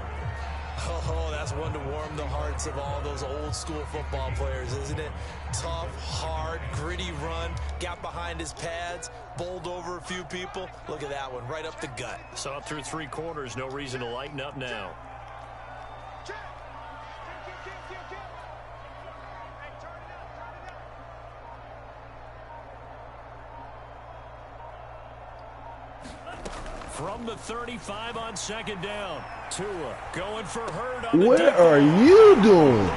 Oh, that's one to warm the hearts of all those old school football players, isn't it? Tough, hard, gritty run, got behind his pads, bowled over a few people. Look at that one, right up the gut. Saw it through 3 quarters, no reason to lighten up now. From the 35 on 2nd down. Tua going for Hurd on the What are you doing?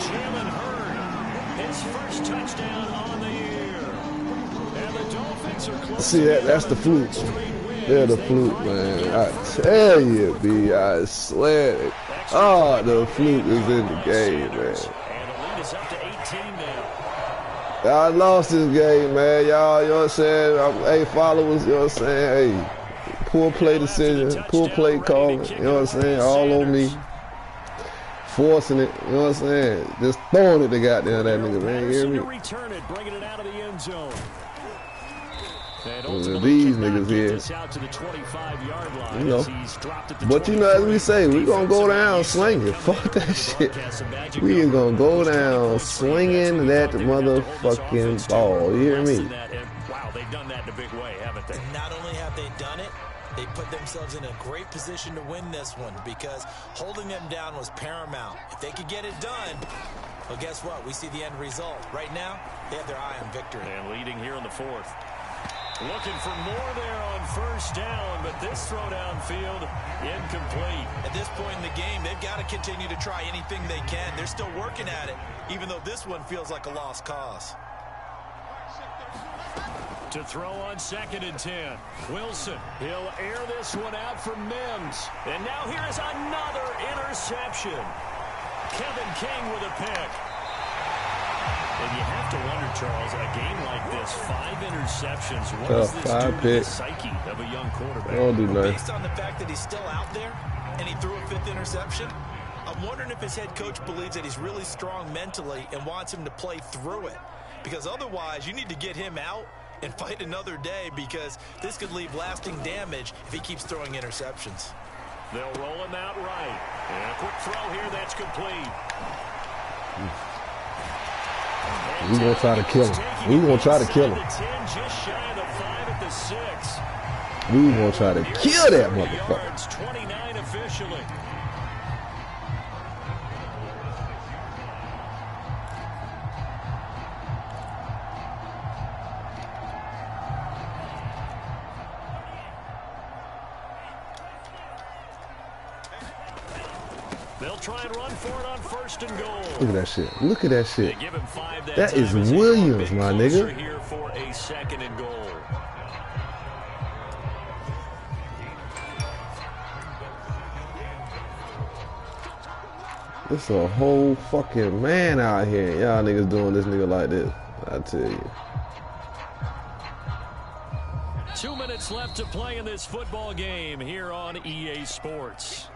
Jalen Hurd, his first touchdown on the year. And the Dolphins are close. See, that's the fluke. They're the fluke, man. I tell you, B, I swear it. Oh, the fluke is in the game, man. And the lead is up to 18 now. I lost this game, man. Y'all, you know what I'm saying? Hey, followers, you know what I'm saying? Hey, poor play decision, poor play calling, you know what I'm saying? All on me. Forcing it, you know what I'm saying? Just throwing it to goddamn that nigga, man. You hear me? Return it, bringing it out of the end zone. These niggas here, you know. But you know, as we say, we gonna go down swinging. Fuck that shit. We ain't gonna go down swinging that motherfucking ball. You hear me? Wow, they've done that in a big way, haven't they? And not only have they done it, they put themselves in a great position to win this one because holding them down was paramount. If they could get it done, well, guess what? We see the end result. Right now, they have their eye on victory. And leading here in the 4th. Looking for more there on 1st down, but this throw downfield incomplete. At this point in the game, they've got to continue to try anything they can. They're still working at it, even though this one feels like a lost cause. To throw on 2nd and 10. Wilson, he'll air this one out for Mims. And now here is another interception. Kevin King with a pick. And you have to wonder, Charles, a game like this, 5 interceptions, what does this do to the psyche of a young quarterback? Don't do nothing. Based on the fact that he's still out there and he threw a 5th interception, I'm wondering if his head coach believes that he's really strong mentally and wants him to play through it. Because otherwise, you need to get him out and fight another day because this could leave lasting damage if he keeps throwing interceptions. They'll roll him out right. And a quick throw here that's complete. We're going to try to kill him. We're going to try to kill him. Just shy of the 5 at the 6. We're going to try to kill that motherfucker. 29 officially. They'll try and run for it on 1st and goal. Look at that shit. Look at that shit. They give him 5 that is Williams, my nigga. Here for a 2nd and goal. It's a whole fucking man out here. Y'all niggas doing this nigga like this. I tell you. 2 minutes left to play in this football game here on EA Sports.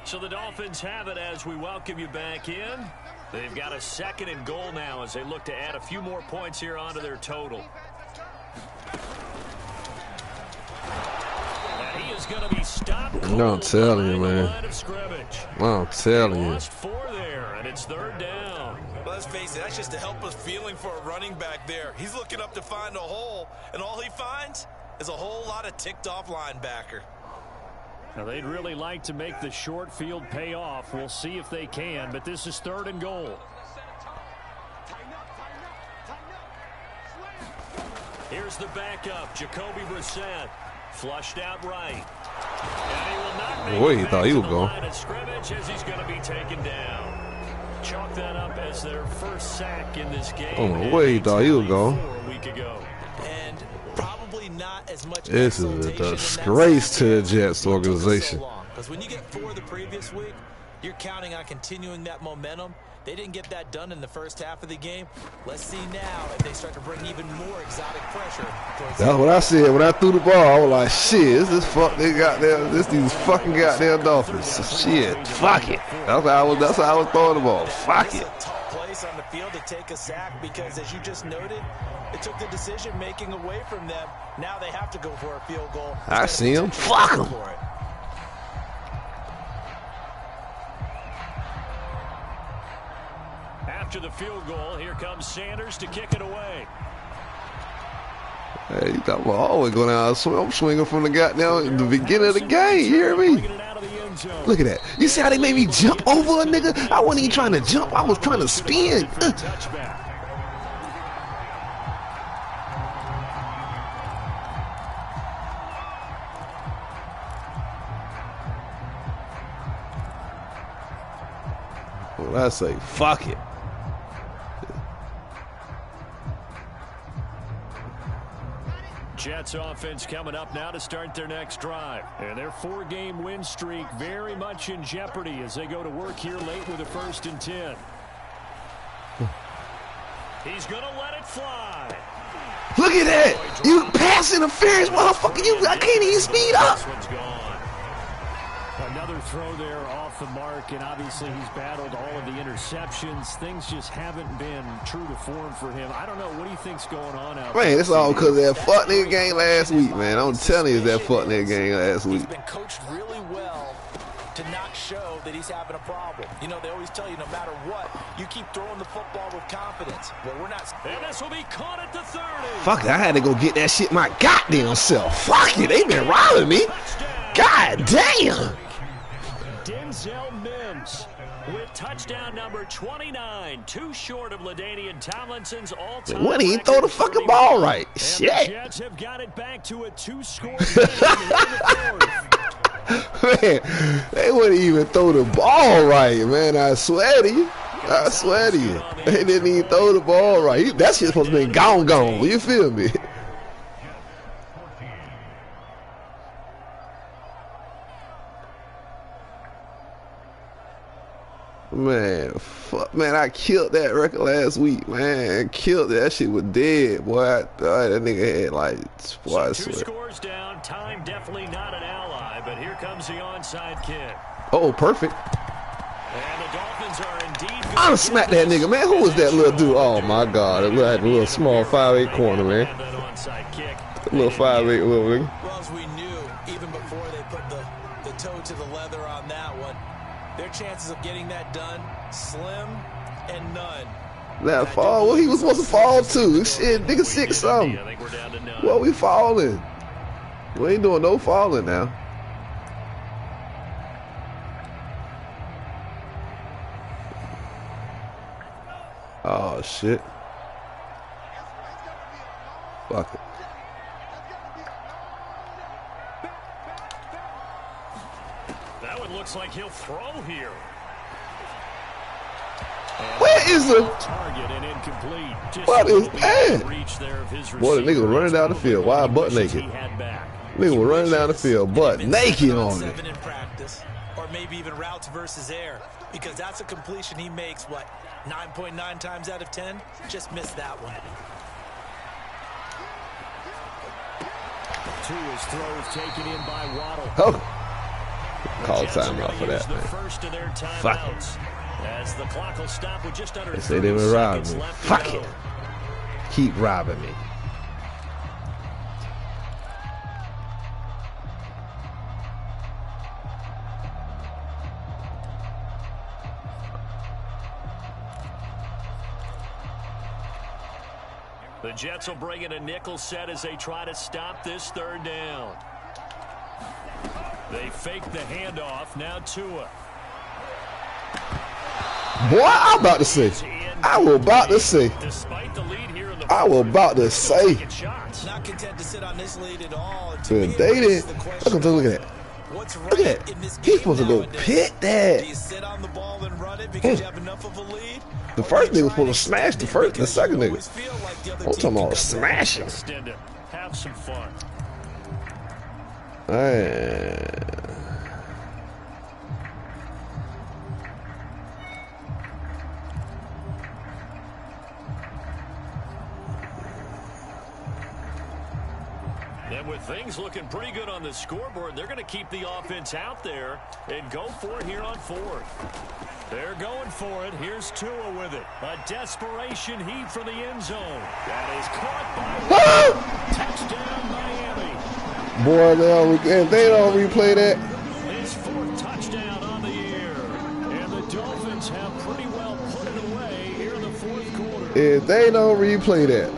So the Dolphins have it as we welcome you back in. They've got a 2nd and goal now as they look to add a few more points here onto their total. And he is going to be stopped. I'm telling you, man. I'm telling you. Lost 4 there, and it's 3rd down. Well, let's face it, that's just a helpless feeling for a running back there. He's looking up to find a hole, and all he finds is a whole lot of ticked-off linebacker. Now, they'd really like to make the short field pay off. We'll see if they can, but this is 3rd and goal. Here's the backup, Jacoby Brissett. Flushed out right. And he will not make Boy, he it thought back he to was the going. line of scrimmage as he's going to be taken down. Chalk that up as their first sack in this game. Oh, boy, he thought he was going. A week ago. And probably not as much. This is a disgrace to the Jets organization. Because when you get 4 the previous week, you're counting on continuing that momentum. They didn't get that done in the first half of the game. Let's see now if they start to bring even more exotic pressure. That's what I said when I threw the ball. I was like, shit, these fucking goddamn Dolphins. Shit, fuck it. That's how I was throwing the ball. Fuck it. It's a tough place on the field to take a sack because, as you just noted, it took the decision making away from them. Now they have to go for a field goal. I see him. Fuck him. After the field goal, here comes Sanders to kick it away. Hey, you thought, well, always going out. I'm swinging from the goddamn in the beginning of the game. You hear me? Look at that. You see how they made me jump over a nigga? I wasn't even trying to jump. I was trying to spin. Well, I say, fuck it. Jets offense coming up now to start their next drive. And their 4-game win streak very much in jeopardy as they go to work here late with a 1st and 10. He's going to let it fly. Look at that. You pass interference, motherfucker. I can't even speed up. This one's gone. Another throw there off the mark, and obviously he's battled all of the interceptions. Things just haven't been true to form for him. I don't know. What do you think's going on out there? Man, it's all because of that fuck nigga game last week, man. I'm telling you, it's that fuck nigga game last week. He's been coached really well to not show that he's having a problem. You know, they always tell you no matter what, you keep throwing the football with confidence. Well, we're not. And this will be caught at the 30. Fuck it, I had to go get that shit my goddamn self. Fuck it, they been robbing me. God damn. Denzel Mims with touchdown number 29, too short of LaDainian Tomlinson's all-time. When he throw the fucking ball right? Shit. The Jets have got it back to a 2-score game. Man, they wouldn't even throw the ball right, man. I swear to you. I swear to you. They didn't even throw the ball right. That shit's supposed to be gone. You feel me? Man, fuck, man, I killed that record last week, man. Killed it. That shit was dead, boy. That nigga had like, boy, So 2 scores down. Time definitely not an ally, but here comes the onside kick. Oh, perfect. And the Dolphins are indeed. I'll smack that nigga, man. Who was that little dude? Oh my God, a little small 5'8" corner, man. That onside kick. A little 5'8" little nigga. Well, as we knew, even before they put the toe to the leather on that one, their chances of getting that done, slim and none. That fall? Well, he was supposed to fall too. Shit, nigga 6-something. I think we're down to 9. Well, we falling. We ain't doing no falling now. Oh, shit. Fuck it. That one looks like he'll throw here. Where is the... Target and incomplete. Just What is that? reach there of his Boy, the nigga was running down the field. Why butt naked? Nigga was running down the field, butt naked on it. In practice, or maybe even routes versus air, because that's a completion he makes, what, 9.9 times out of 10? Just missed that one. Two his throws taken in by Waddle. Oh. Call timeout for that, man. Fuck it. As the clock will stop with just under They say they were robbing me. Fuck it. Keep robbing me. The Jets will bring in a nickel set as they try to stop this third down. They fake the handoff. Now Tua. Boy, I'm about to say. I was about to say. Despite the lead here in the I was about to say. Not content to sit on this lead at all. They did. Look at that. Look at that. He's supposed to go pit that. Do you sit on the ball and run it because you have enough of a lead? The first nigga was supposed to smash the second nigga. I'm talking about smashing. Have some fun. And with things looking pretty good on the scoreboard, they're going to keep the offense out there and go for it here on fourth. They're going for it. Here's Tua with it. A desperation heave from the end zone. That is caught by touchdown Miami. Boy, they don't replay that. His fourth touchdown on the year. And the Dolphins have pretty well put it away here in the fourth quarter. If they don't replay that.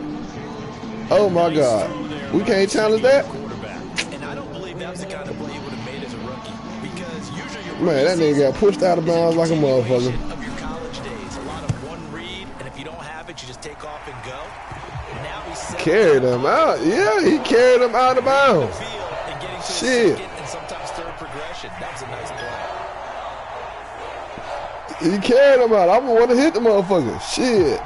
Oh, my God. We can't challenge that? And I don't believe that's the kind of play you would have made as a rookie. Because usually your Man, that nigga got pushed out of bounds like a motherfucker. Of your college days, a lot of one read, and if you don't have it, you just take off and go. And now he's carried him out. Yeah, he carried him out of bounds. Shit. And sometimes third progression. That was a nice play. He carried him out. I'm the one to hit the motherfucker. Shit.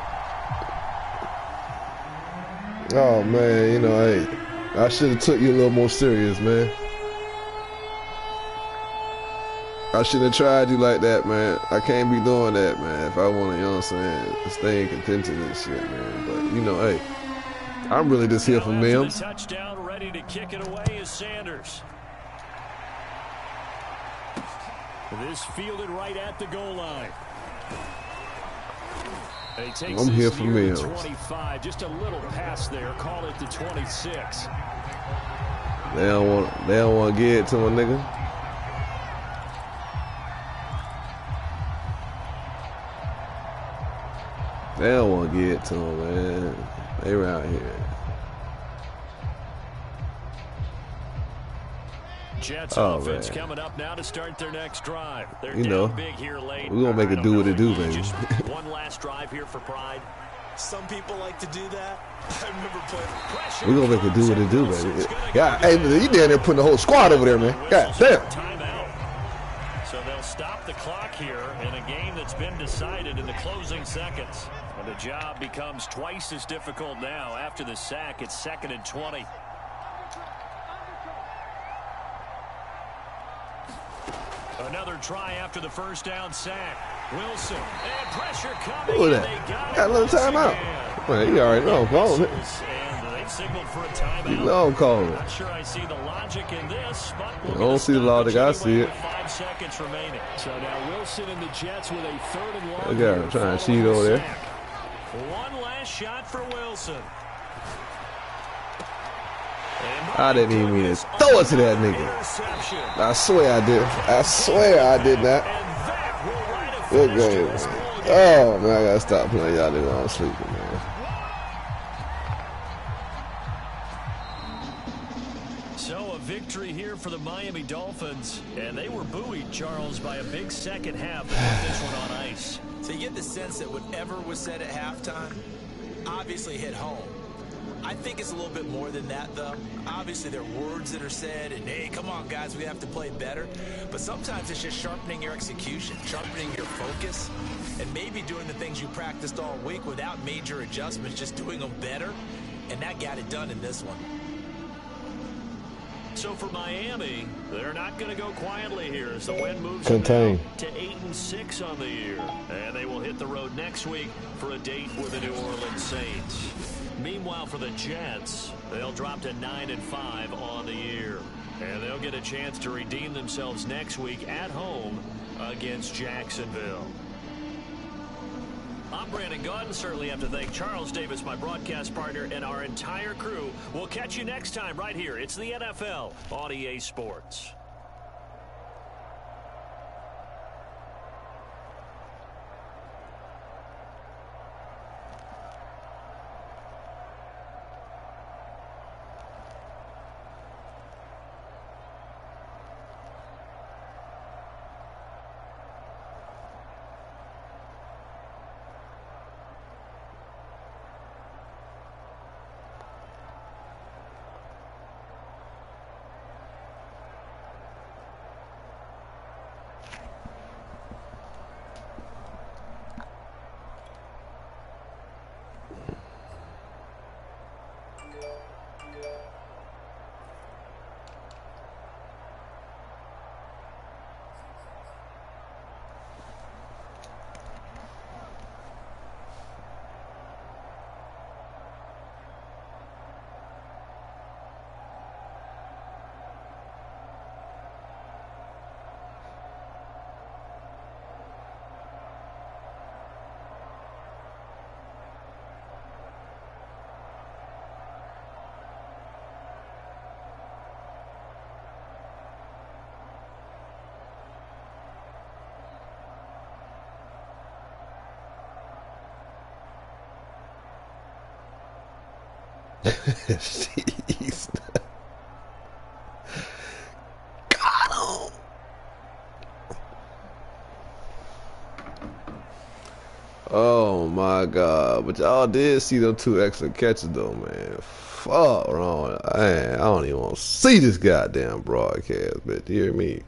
Oh, man, you know, hey, I should have took you a little more serious, man. I shouldn't have tried you like that, man. I can't be doing that, man, if I want to, you know what I'm saying, stay in contention and shit, man. But, you know, hey, I'm really just here for Mims. Touchdown, ready to kick it away is Sanders. This fielded right at the goal line. I'm here for Mims. 25, just a little pass there. Call it the 26. They don't want to get it to my nigga. They don't want to get it to him, man. They around here. Jets offense coming up now to start their next drive. They're you know, big here late. We're going to make it do what it do, baby. One last drive here for Pride. Some people like to do that. I remember playing pressure. We're going to make it do what it do, baby. Yeah, hey, you down there putting the whole squad over there, man. God damn. Timeout. So they'll stop the clock here in a game that's been decided in the closing seconds. And the job becomes twice as difficult now. After the sack, it's 2nd and 20. Another try after the first down sack. Wilson and pressure coming. Look at that. Got a little timeout. Man, you already know I'm calling it. And they signaled for a timeout. You know I'm calling it. Not sure I see the logic in this, but I don't see the logic. I see it. 5 seconds remaining. So now Wilson and the Jets with a 3rd and long. Look at him trying to cheat over there. One last shot for Wilson. I didn't even mean to throw it to that nigga. I swear I did. I swear I did not. Good game, man. Oh, man, I got to stop playing y'all niggas. I'm sleeping, man. So a victory here for the Miami Dolphins. And they were buoyed, Charles, by a big second half to put this one on ice. So you get the sense that whatever was said at halftime obviously hit home. I think it's a little bit more than that, though. Obviously, there are words that are said, and, hey, come on, guys, we have to play better. But sometimes it's just sharpening your execution, sharpening your focus, and maybe doing the things you practiced all week without major adjustments, just doing them better. And that got it done in this one. So for Miami, they're not going to go quietly here as the win moves to 8-6 on the year. And they will hit the road next week for a date with the New Orleans Saints. Meanwhile, for the Jets, they'll drop to 9-5 on the year. And they'll get a chance to redeem themselves next week at home against Jacksonville. I'm Brandon Gaudin. Certainly have to thank Charles Davis, my broadcast partner, and our entire crew. We'll catch you next time right here. It's the NFL on EA Sports. Jeez. Got him. Oh my God! But y'all did see them 2 extra catches though, man. Fuck wrong. Man, I don't even want to see this goddamn broadcast, but you hear me?